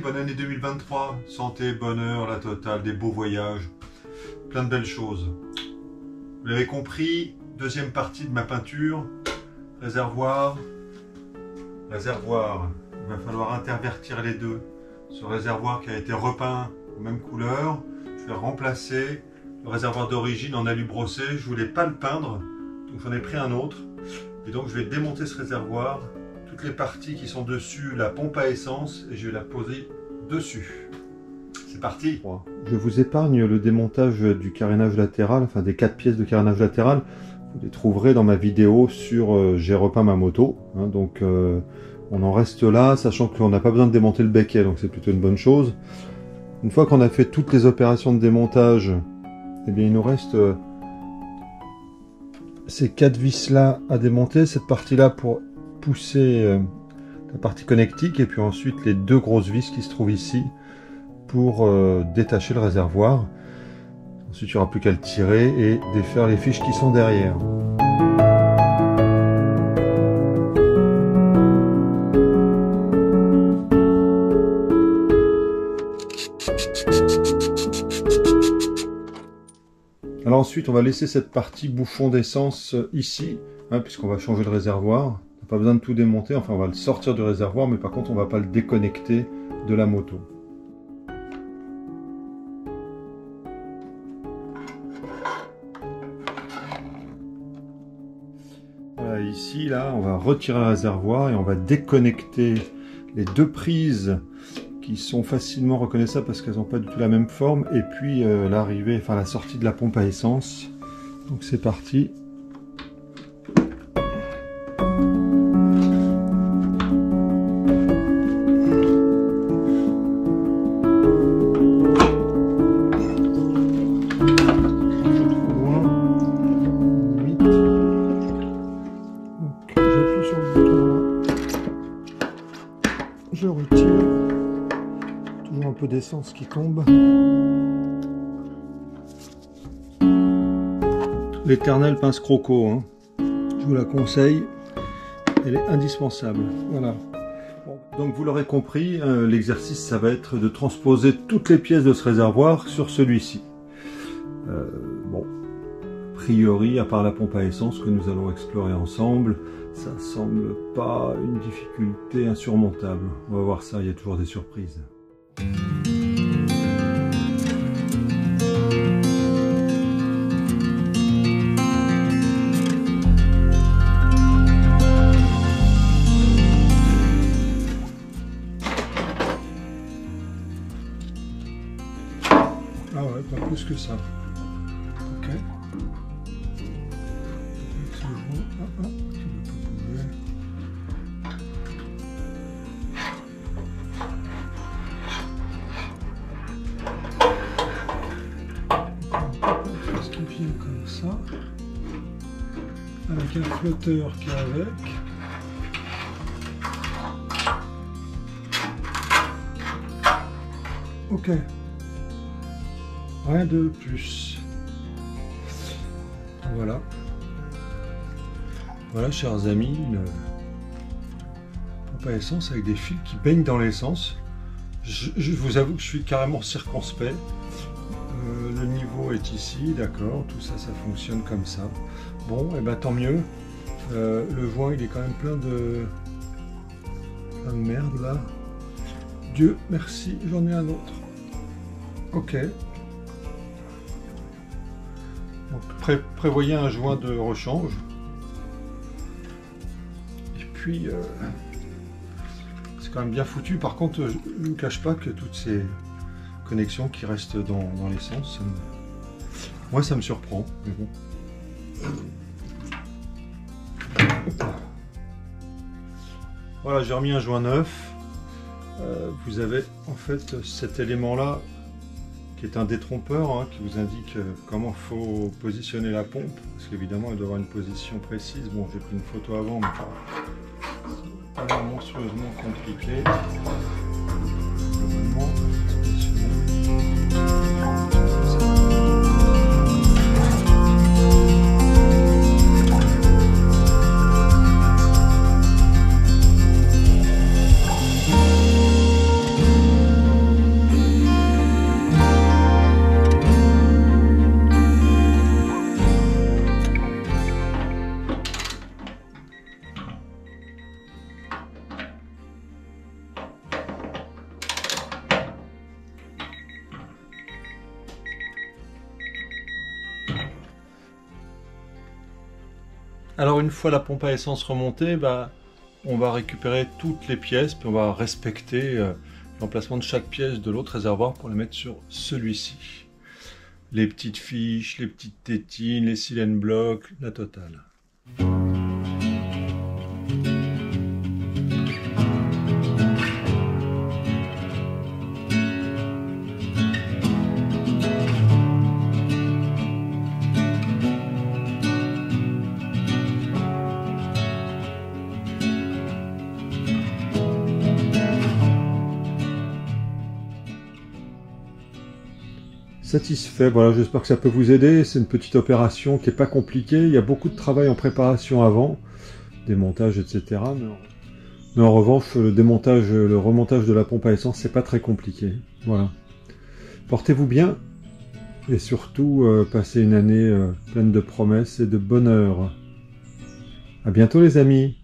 bonne année 2023. Santé, bonheur, la totale, des beaux voyages, plein de belles choses. Vous l'avez compris, deuxième partie de ma peinture, réservoir. Il va falloir intervertir les deux. Ce réservoir qui a été repeint aux mêmes couleurs, je vais remplacer le réservoir d'origine en alu brossé. Je ne voulais pas le peindre, donc j'en ai pris un autre. Et donc je vais démonter ce réservoir, toutes les parties qui sont dessus, la pompe à essence, et je vais la poser dessus. C'est parti. Je vous épargne le démontage du carénage latéral, enfin des 4 pièces de carénage latéral. Vous les trouverez dans ma vidéo sur j'ai repeint ma moto. Hein, donc on en reste là, sachant qu'on n'a pas besoin de démonter le becquet, donc c'est plutôt une bonne chose. Une fois qu'on a fait toutes les opérations de démontage, eh bien il nous reste ces 4 vis là à démonter, cette partie là pour pousser la partie connectique, et puis ensuite les 2 grosses vis qui se trouvent ici pour détacher le réservoir. Ensuite il n'y aura plus qu'à le tirer et défaire les fiches qui sont derrière. Alors ensuite on va laisser cette partie bouchon d'essence ici, hein, puisqu'on va changer le réservoir. On n'a pas besoin de tout démonter, enfin on va le sortir du réservoir, mais par contre on ne va pas le déconnecter de la moto. Voilà, ici là on va retirer le réservoir et on va déconnecter les 2 prises qui sont facilement reconnaissables parce qu'elles n'ont pas du tout la même forme, et puis l'arrivée, enfin la sortie de la pompe à essence. Donc c'est parti. Je retire. Toujours un peu d'essence qui tombe. L'éternelle pince croco, hein. Je vous la conseille, elle est indispensable. Voilà. Bon, donc vous l'aurez compris, l'exercice ça va être de transposer toutes les pièces de ce réservoir sur celui-ci. Bon, a priori, à part la pompe à essence que nous allons explorer ensemble, ça semble pas une difficulté insurmontable. On va voir ça, il y a toujours des surprises. Ah ouais, pas plus que ça. Ok. Comme ça, avec un flotteur qui est avec. Ok, rien de plus. Voilà, voilà chers amis, une pompe à essence avec des fils qui baignent dans l'essence. Je vous avoue que je suis carrément circonspect. Le niveau est ici, d'accord, tout ça, ça fonctionne comme ça. Bon, et ben tant mieux. Le joint, il est quand même plein de merde là. Dieu merci, j'en ai un autre. Ok. Donc prévoyez un joint de rechange. Et puis, c'est quand même bien foutu. Par contre, je ne vous cache pas que toutes ces connexions qui restent dans l'essence, moi ça me surprend, mais bon. Voilà, j'ai remis un joint neuf. Vous avez en fait cet élément là qui est un détrompeur, hein, qui vous indique comment il faut positionner la pompe, parce qu'évidemment elle doit avoir une position précise. Bon, j'ai pris une photo avant, mais pas l'air monstrueusement compliqué. Globalement, Alors une fois la pompe à essence remontée, on va récupérer toutes les pièces, puis on va respecter l'emplacement de chaque pièce de l'autre réservoir pour les mettre sur celui-ci. Les petites fiches, les petites tétines, les silane blocs, la totale. Satisfait, voilà, j'espère que ça peut vous aider. C'est une petite opération qui n'est pas compliquée. Il y a beaucoup de travail en préparation avant, démontage, etc. Mais en revanche, le remontage de la pompe à essence, c'est pas très compliqué. Voilà. Portez-vous bien et surtout passez une année pleine de promesses et de bonheur. À bientôt les amis.